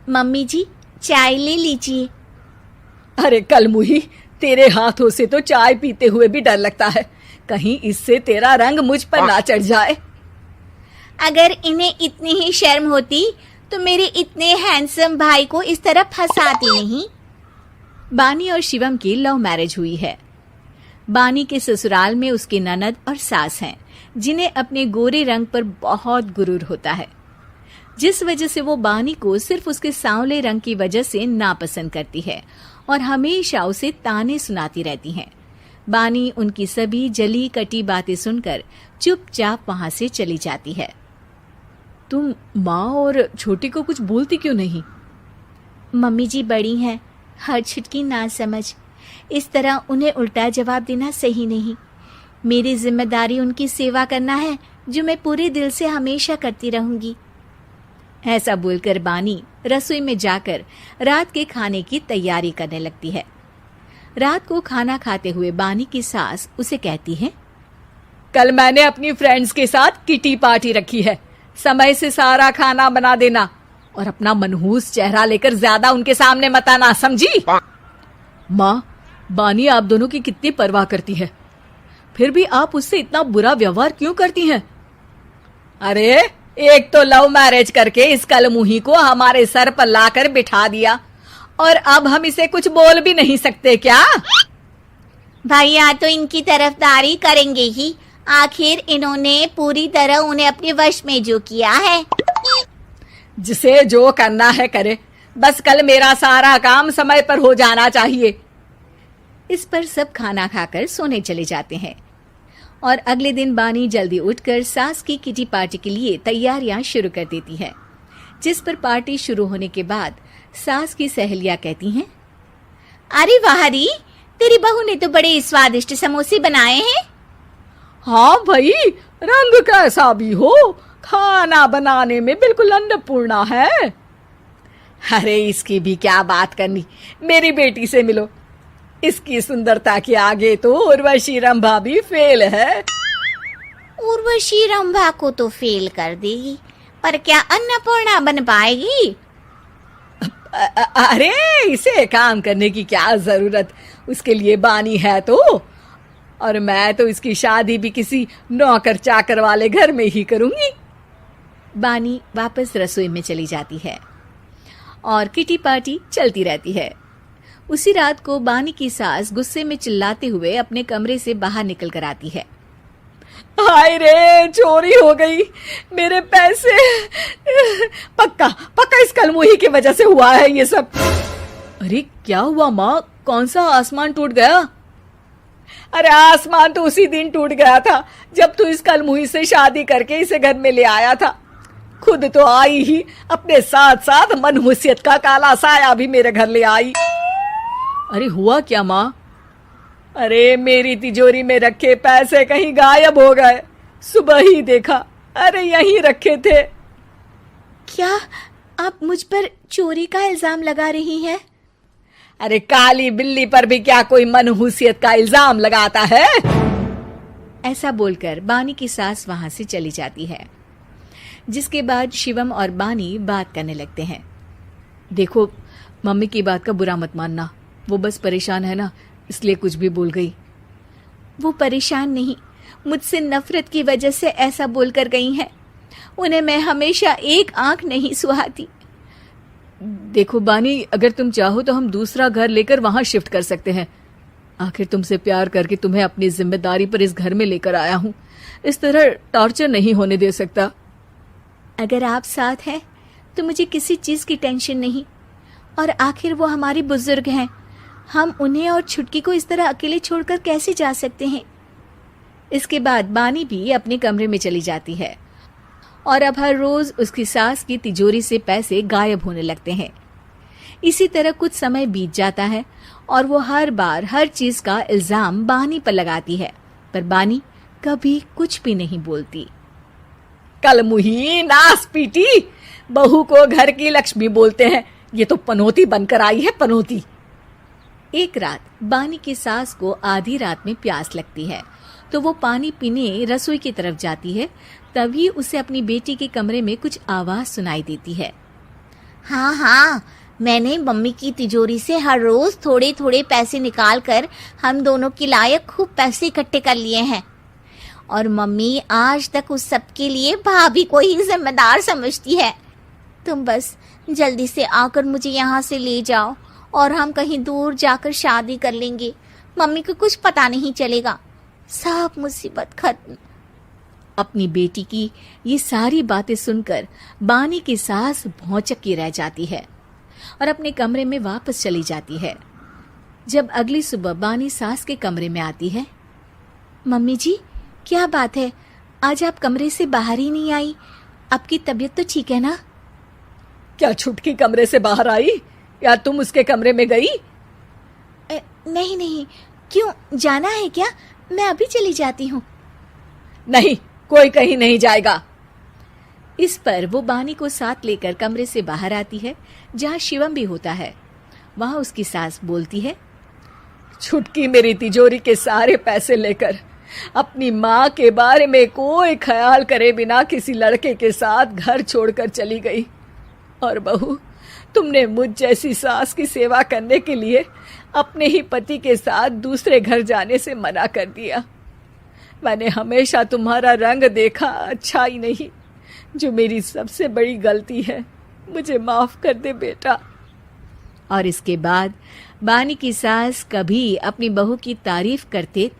Mummy जी, चाय ले लीजिए। अरे कलमुही, तेरे हाथों से तो चाय पीते हुए भी डर लगता है, कहीं इससे तेरा रंग मुझ पर ना चढ़ जाए। अगर इन्हें इतनी ही शर्म होती तो मेरे इतने हैंडसम भाई को इस तरह फंसाती नहीं। बानी और शिवम की लव मैरिज हुई है। बानी के ससुराल में उसकी ननद और सास हैं, जिन्हें अपने गोरे रंग पर बहुत गुरूर होता है, जिस वजह से वो बानी को सिर्फ उसके सांवले रंग की वजह से नापसंद करती है और हमेशा उसे ताने सुनाती रहती हैं। बानी उनकी सभी जली कटी बातें सुनकर चुपचाप वहां से चली जाती है। तुम माँ और छोटी को कुछ बोलती क्यों नहीं? मम्मी जी बड़ी हैं, हर छुटकी ना समझ, इस तरह उन्हें उल्टा जवाब देना सही नहीं। मेरी जिम्मेदारी उनकी सेवा करना है, जो मैं पूरे दिल से हमेशा करती रहूंगी। ऐसा बोलकर बानी रसोई में जाकर रात के खाने की तैयारी करने लगती है। रात को खाना खाते हुए बानी की सास उसे कहती है, कल मैंने अपनी फ्रेंड्स के साथ किटी पार्टी रखी है, समय से सारा खाना बना देना और अपना मनहूस चेहरा लेकर ज्यादा उनके सामने मत आना, समझी? माँ, बानी आप दोनों की कितनी परवाह करती है, फिर भी आप उससे इतना बुरा व्यवहार क्यों करती हैं? अरे एक तो लव मैरिज करके इस कलमुही को हमारे सर पर लाकर बिठा दिया और अब हम इसे कुछ बोल भी नहीं सकते क्या? भैया तो इनकी तरफदारी करेंगे ही, आखिर इन्होंने पूरी तरह उन्हें अपने वश में जो किया है। जिसे जो करना है करे, बस कल मेरा सारा काम समय पर हो जाना चाहिए। इस पर सब खाना खाकर सोने चले जाते हैं और अगले दिन बानी जल्दी उठकर सास की किटी पार्टी के लिए तैयारियां शुरू कर देती है, जिस पर पार्टी शुरू होने के बाद सास की सहेलियां कहती हैं, अरे वाह री, तेरी बहू ने तो बड़े स्वादिष्ट समोसे बनाए हैं। हाँ भाई, रंग कैसा भी हो, खाना बनाने में बिल्कुल अन्नपूर्णा है। अरे इसकी भी क्या बात करनी, मेरी बेटी से मिलो, इसकी सुंदरता के आगे तो उर्वशी रंभा भी फेल है। उर्वशी रंभा को तो फेल कर देगी, पर क्या अन्नपूर्णा बन पाएगी? अरे इसे काम करने की क्या जरूरत, उसके लिए बानी है तो, और मैं तो इसकी शादी भी किसी नौकर चाकर वाले घर में ही करूंगी। बानी वापस रसोई में चली जाती है और किटी पार्टी चलती रहती है। उसी रात को बानी की सास गुस्से में चिल्लाते हुए अपने कमरे से बाहर निकल कर आती है। हाय रे, चोरी हो गई, मेरे पैसे, पक्का पक्का इस कलमुही की वजह से हुआ है ये सब। अरे क्या हुआ माँ, कौन सा आसमान टूट गया? अरे आसमान तो उसी दिन टूट गया था जब तू इस कलमुही से शादी करके इसे घर में ले आया था। खुद तो आई ही, अपने साथ साथ मनहूसियत का काला साया भी मेरे घर ले आई। अरे हुआ क्या माँ? अरे मेरी तिजोरी में रखे पैसे कहीं गायब हो गए, सुबह ही देखा, अरे यहीं रखे थे। क्या आप मुझ पर चोरी का इल्जाम लगा रही हैं? अरे काली बिल्ली पर भी क्या कोई मनहूसियत का इल्जाम लगाता है? ऐसा बोलकर बानी की सास वहां से चली जाती है, जिसके बाद शिवम और बानी बात करने लगते हैं। देखो, मम्मी की बात का बुरा मत मानना, वो बस परेशान है ना, इसलिए कुछ भी बोल गई। वो परेशान नहीं, मुझसे नफरत की वजह से ऐसा बोलकर गई हैं। उन्हें मैं हमेशा एक आंख नहीं सुहाती। देखो बानी, अगर तुम चाहो तो हम दूसरा घर लेकर वहां शिफ्ट कर सकते हैं। आखिर तुमसे प्यार करके तुम्हें अपनी जिम्मेदारी पर इस घर में लेकर आया हूं, इस तरह टॉर्चर नहीं होने दे सकता। अगर आप साथ हैं तो मुझे किसी चीज की टेंशन नहीं, और आखिर वो हमारी बुजुर्ग हैं, हम उन्हें और छुटकी को इस तरह अकेले छोड़कर कैसे जा सकते हैं? इसके बाद बानी भी अपने कमरे में चली जाती है और अब हर रोज उसकी सास की तिजोरी से पैसे गायब होने लगते हैं। इसी तरह कुछ समय बीत जाता है और वो हर बार हर चीज का इल्जाम बानी पर लगाती है, पर बानी कभी कुछ भी नहीं बोलती। कलमुही नास पीटी, बहू को घर की लक्ष्मी बोलते हैं, ये तो पनौती बनकर आई है, पनौती। एक रात बानी की सास को आधी रात में प्यास लगती है, तो वो पानी पीने रसोई की तरफ जाती है। तभी उसे अपनी बेटी के कमरे में कुछ आवाज सुनाई देती है। हाँ हाँ, मैंने मम्मी की तिजोरी से हर रोज थोड़े थोड़े पैसे निकाल कर हम दोनों के लायक खूब पैसे इकट्ठे कर लिए हैं। और मम्मी आज तक उस सब के लिए भाभी को ही जिम्मेदार समझती है। तुम बस जल्दी से आकर मुझे यहाँ से ले जाओ और हम कहीं दूर जाकर शादी कर लेंगे। मम्मी को कुछ पता नहीं चलेगा, सब मुसीबत खत्म। अपनी बेटी की ये सारी बातें सुनकर बानी की सास भौंचक की रह जाती है और अपने कमरे में वापस चली जाती है। जब अगली सुबह बानी सास के कमरे में आती है, मम्मी जी, क्या बात है, आज आप कमरे से बाहर ही नहीं आई? आपकी तबीयत तो ठीक है ना? क्या छुटकी कमरे से बाहर आई या तुम उसके कमरे में गई? नहीं नहीं, क्यों, जाना है क्या? मैं अभी चली जाती हूँ। नहीं, कोई कहीं नहीं जाएगा। इस पर वो बानी को साथ लेकर कमरे से बाहर आती है, जहाँ शिवम भी होता है। वहां उसकी सास बोलती है, छुटकी मेरी तिजोरी के सारे पैसे लेकर अपनी माँ के बारे में कोई ख्याल करे बिना किसी लड़के के साथ घर छोड़कर चली गई। और बहू, तुमने मुझ जैसी सास की सेवा करने के लिए अपने ही पति के साथ दूसरे घर जाने से मना कर दिया। मैंने हमेशा तुम्हारा रंग देखा अच्छा ही नहीं, जो मेरी सबसे बड़ी गलती है। मुझे माफ कर दे बेटा। और इसके बाद बानी की सास कभी अपनी बहू की तारीफ करते